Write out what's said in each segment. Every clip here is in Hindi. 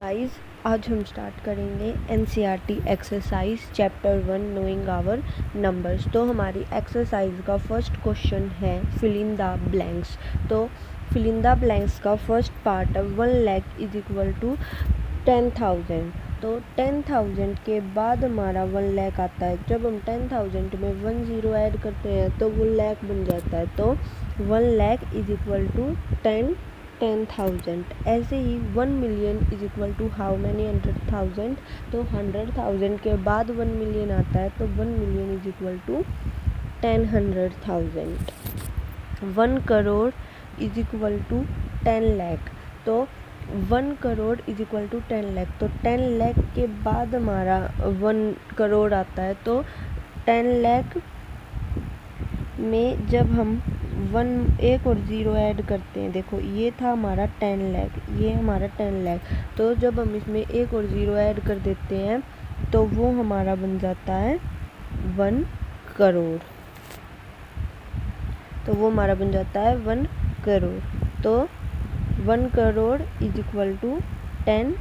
गाइस, आज हम स्टार्ट करेंगे NCERT exercise chapter 1 knowing our numbers. तो हमारी एक्सरसाइज का फर्स्ट क्वेश्चन है फिल इन द ब्लैंक्स। तो फिल इन द ब्लैंक्स का फर्स्ट पार्ट है 1 लाख इज इक्वल टू 10,000। तो 10,000 के बाद हमारा 1 लाख आता है। जब हम 10,000 में 1 ज़ीरो ऐड करते हैं तो वो लाख बन जाता है। तो 1 लाख इज इक्वल टू 10,000। ऐसे ही 1 million is equal to how many 100,000। तो 100,000 के बाद 1 मिलियन आता है। तो 1 million is equal to 100,000। 1 crore is equal to 10 lakh. तो 1 crore is equal to 10 lakh. तो 10 लाख के बाद हमारा 1 करोड़ आता है। तो 10 लाख में जब हम एक और ज़ीरो ऐड करते हैं, देखो ये था हमारा 10 लाख, ये हमारा 10 लाख। तो जब हम इसमें एक और ज़ीरो ऐड कर देते हैं तो वो हमारा बन जाता है 1 करोड़। तो वो हमारा बन जाता है 1 करोड़। तो 1 crore is equal to 10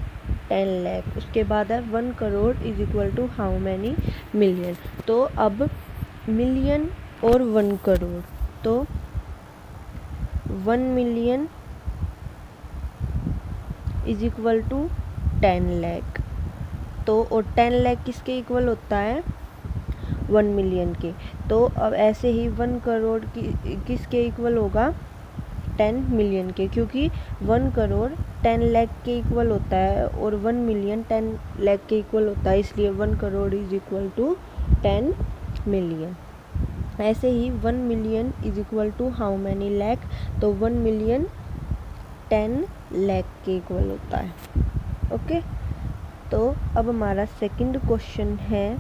lakh. उसके बाद है 1 crore is equal to how many million. तो अब मिलियन और 1 करोड़, तो 1 million is equal to 10 lakh. तो और 10 लाख किसके इक्वल होता है? 1 मिलियन के। तो अब ऐसे ही 1 करोड़ किसके इक्वल होगा? 10 मिलियन के, क्योंकि 1 करोड़ 10 लाख के इक्वल होता है और 1 मिलियन 10 लाख के इक्वल होता है, इसलिए 1 crore is equal to 10 million. ऐसे ही 1 million is equal to how many lakh. तो 1 मिलियन 10 लाख के इक्वल होता है। ओके, तो अब हमारा सेकंड क्वेश्चन है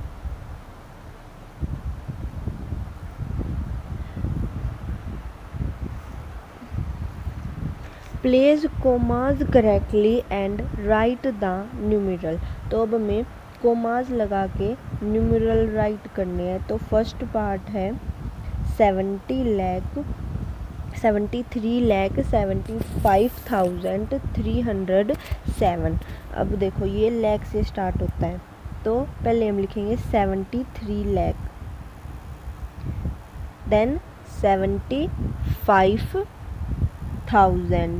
place commas correctly and write the numeral. तो अब हमें कोमाज लगा के न्यूमेरल राइट करने हैं। तो फर्स्ट पार्ट है 73,75,307। अब देखो ये लाख से स्टार्ट होता है। तो पहले हम लिखेंगे 73 लाख, देन 75,000,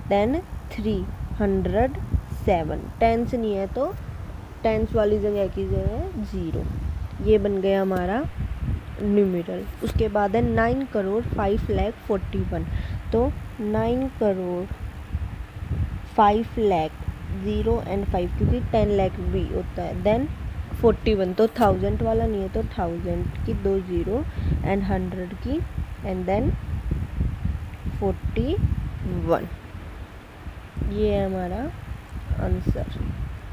देन 307। टेंस नहीं है तो टेंस वाली जगह की जगह 0। ये बन गया हमारा न्यूमेरल। उसके बाद है 9 करोड़ 5 लाख 41। तो 9 करोड़ 5 लाख 0 एंड 5, क्योंकि 10 लाख भी होता है। देन 41, तो 1000 वाला नहीं है तो 1000 की 2 0 एंड 100 की एंड देन 41। ये है हमारा आंसर।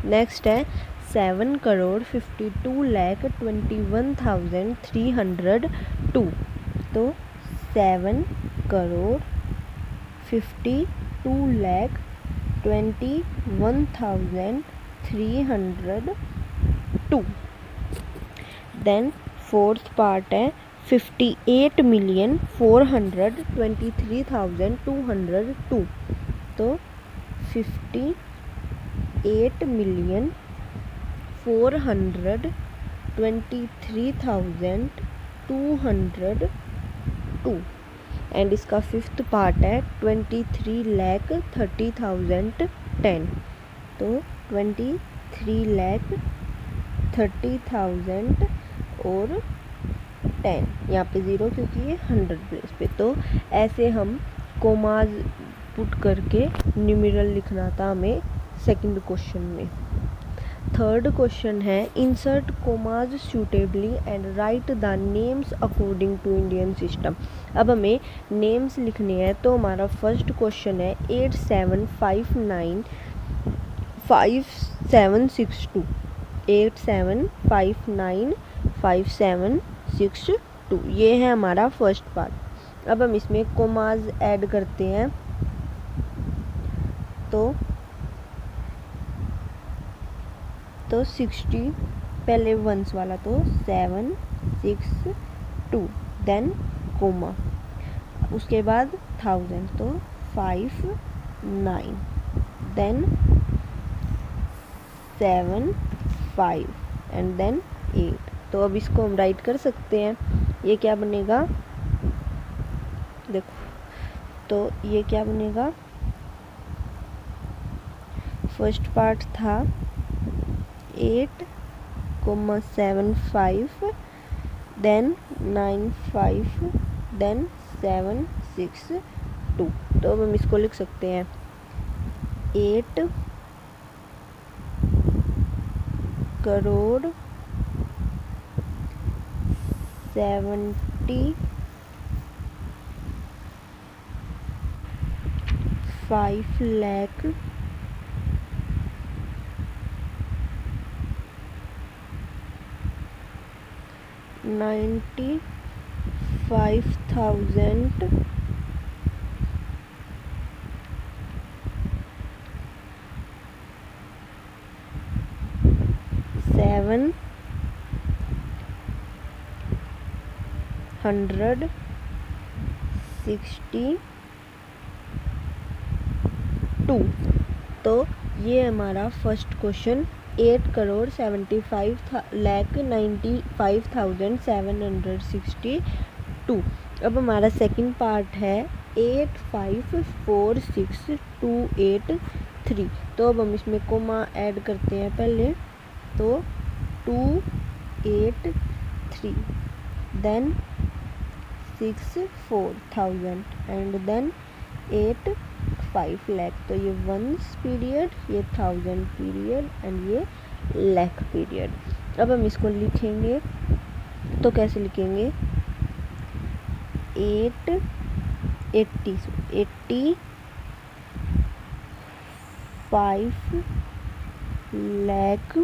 नेक्स्ट है 7 करोड़ 52 लाख 21,302। तो 7 crore 52 lakh 21,302। Then fourth part है 58,423,202। तो 58,423,202। एंड इसका फिफ्थ पार्ट है 23,30,010। तो 23,30,000 और 10, यहाँ पे 0 क्योंकि ये 100 प्लेस पे। तो ऐसे हम कोमाज पुट करके न्यूमेरल लिखना था हमें सेकंड क्वेश्चन में। थर्ड क्वेश्चन है insert commas suitably and write the names according to Indian system. अब हमें नेम्स लिखने हैं। तो हमारा फर्स्ट क्वेश्चन है 87595762। 87595762, ये है हमारा फर्स्ट पार्ट। अब हम इसमें कोमाज ऐड करते हैं। तो 60 पहले वंस वाला, तो 762, देन कोमा, उसके बाद 1000, तो 59, देन 7 5 एंड देन 8। तो अब इसको हम राइट कर सकते हैं। ये क्या बनेगा, देखो, तो ये क्या बनेगा, फर्स्ट पार्ट था 8 7 5 देन 9 5 देन 7 6 2। तो अब हम इसको लिख सकते हैं 8 करोड़ 75 लाख 95,000 762। तो ये हमारा फर्स्ट क्वेश्चन 8 करोड़ 75 लाख 95,762। अब हमारा सेकंड पार्ट है 854628 3। तो अब हम इसमें कोमा ऐड करते हैं पहले, तो 283 देन 64,000 एंड देन 85 लाख। तो ये वंस पीरियड, ये 1000 पीरियड एंड ये लाख पीरियड। अब हम इसको लिखेंगे, तो कैसे लिखेंगे, 85 लाख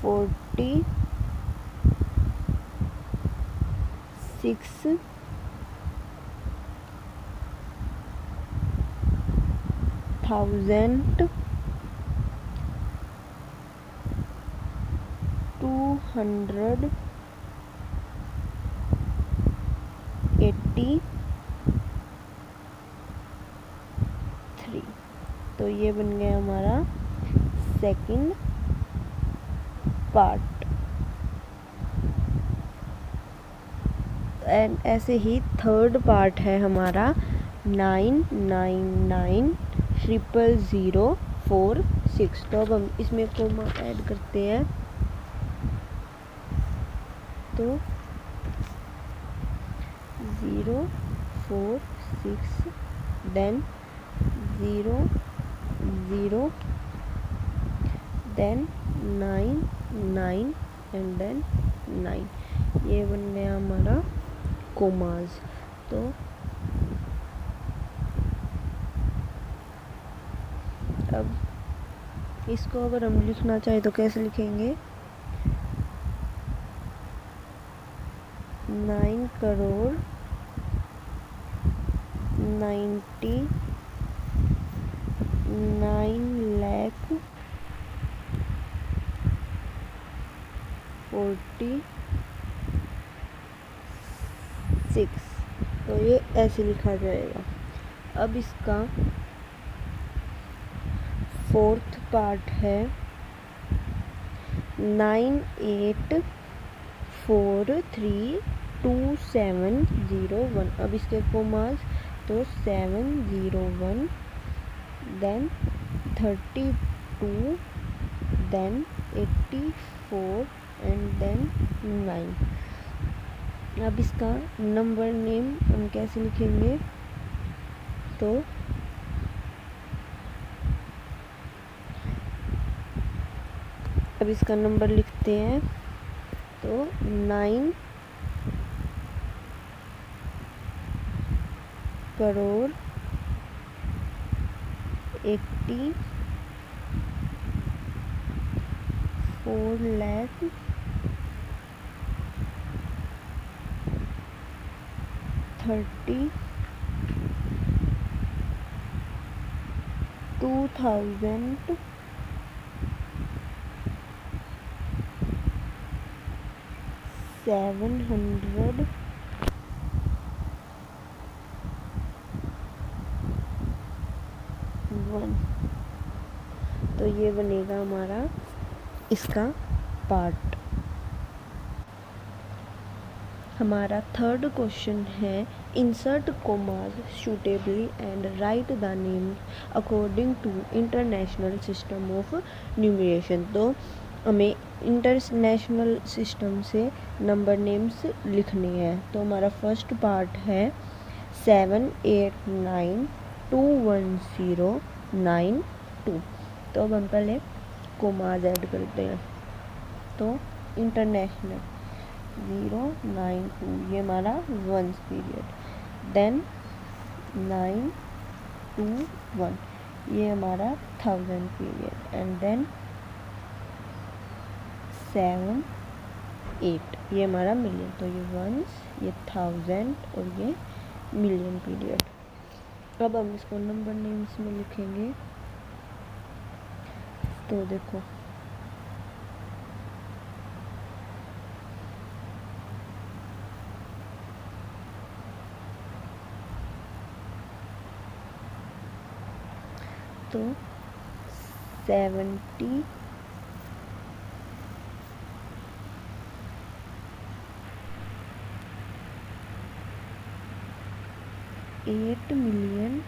46,280 3। तो ये बन गया हमारा सेकंड पार्ट। एंड ऐसे ही थर्ड पार्ट है हमारा 999,000,046। तो अब हम इसमें कोमा ऐड करते हैं, तो 046 देन 0 0 देन 9 9 एंड देन 9। ये बन गया हमारा कोमाज। तो अब इसको अगर हम लिखना चाहे तो कैसे लिखेंगे, 9 करोड़ 99 लाख 46। तो ये ऐसे लिखा जाएगा। अब इसका फोर्थ पार्ट है 98432701। अब इसके कोमास, तो 701 देन 32 देन 84 एंड देन 9। अब इसका नंबर नेम हम कैसे लिखेंगे, तो अब इसका नंबर लिखते हैं, तो 9 करोड़ 84 लाख 32,701। तो ये बनेगा हमारा इसका पार्ट। हमारा थर्ड क्वेश्चन है insert commas suitably and write the name according to international system of numeration. तो हमें इंटरनेशनल सिस्टम से नंबर नेम्स लिखने हैं। तो हमारा फर्स्ट पार्ट है 7892109 तो अब हम पहले कोमास ऐड करते हैं। तो इंटरनेशनल 092 ये हमारा वंस पीरियड, देन 921 ये हमारा 1000 पीरियड, एंड देन 78 ये हमारा मिलियन। तो ये वंस, ये 1000 और ये मिलियन पीरियड। अब हम इसको नंबर नेम्स में लिखेंगे। तो देखो तो 70 8 मिलियन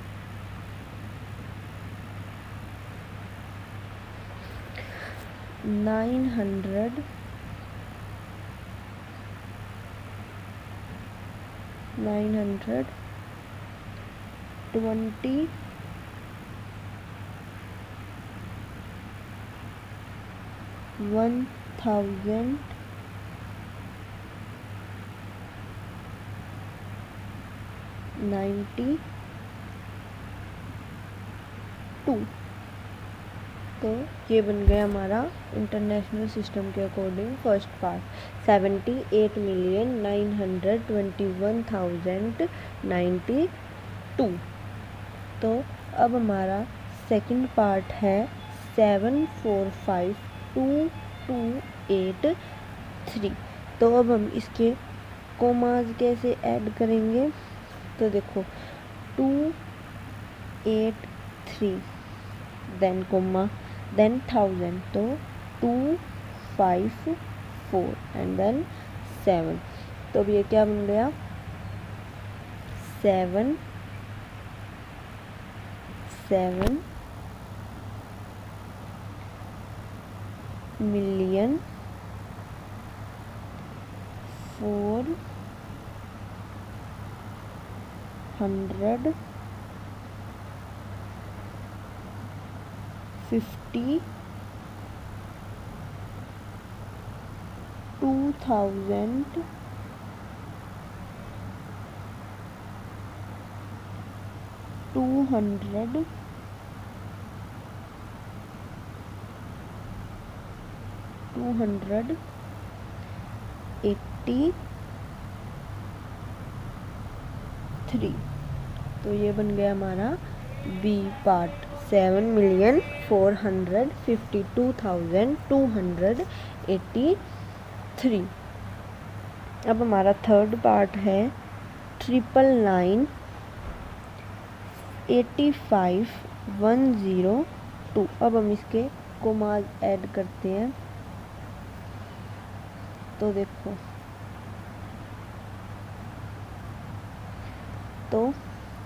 900 920 1000 92 तो ये बन गया हमारा इंटरनेशनल सिस्टम के अकॉर्डिंग फर्स्ट पार्ट 78,921,092। तो अब हमारा सेकंड पार्ट है 7452283। तो अब हम इसके कोमास कैसे ऐड करेंगे। तो देखो 283 देन कोमा देन 1000 तो 254 एंड देन 7। तो अब ये क्या बन गया 7 मिलियन 283। तो ये बन गया हमारा बी पार्ट 7,452,283। अब हमारा थर्ड पार्ट है 999,85,102। अब हम इसके कोमास ऐड करते हैं। तो देखो तो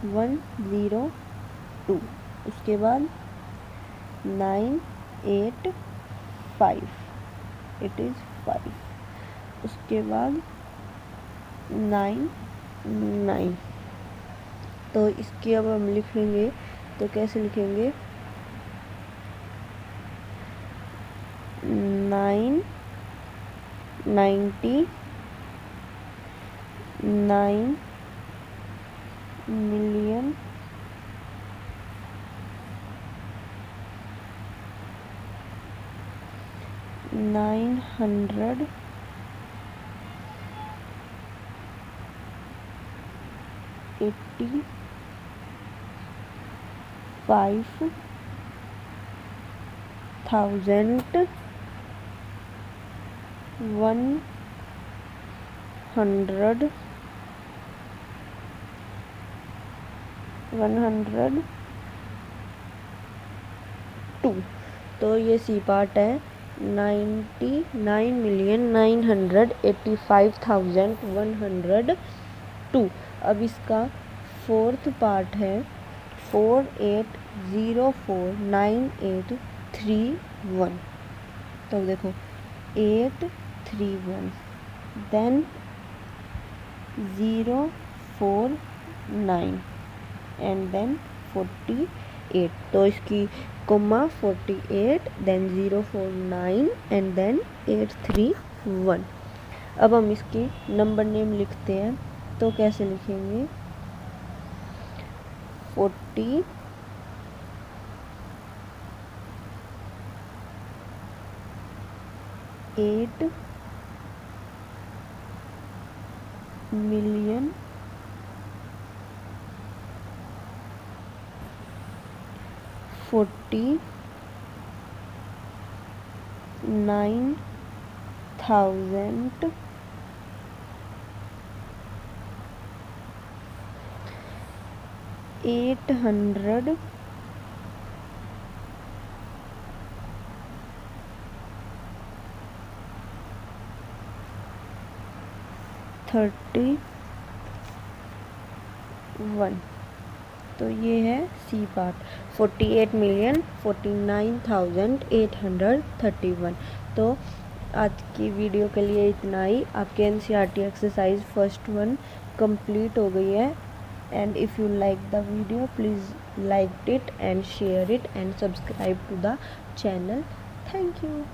102 उसके बाद 985 इट इज़ 5 उसके बाद 99। तो इसकी अब हम लिखेंगे तो कैसे लिखेंगे 999 मिलियन 985,102। तो ये सी पार्ट है 99,985,102। अब इसका फोर्थ पार्ट है 48049831। तो देखो 831 देन 049 एंड देन 48। तो इसकी कोमा 48 देन 049 एंड देन 831। अब हम इसकी नंबर नेम लिखते हैं। तो कैसे लिखेंगे 48 million 49,830 1। तो ये है सी पार्ट 48,49,831। तो आज की वीडियो के लिए इतना ही। आपके NCERT exercise first one complete हो गई है। And if you like the video please like it and share it and subscribe to the channel. Thank you.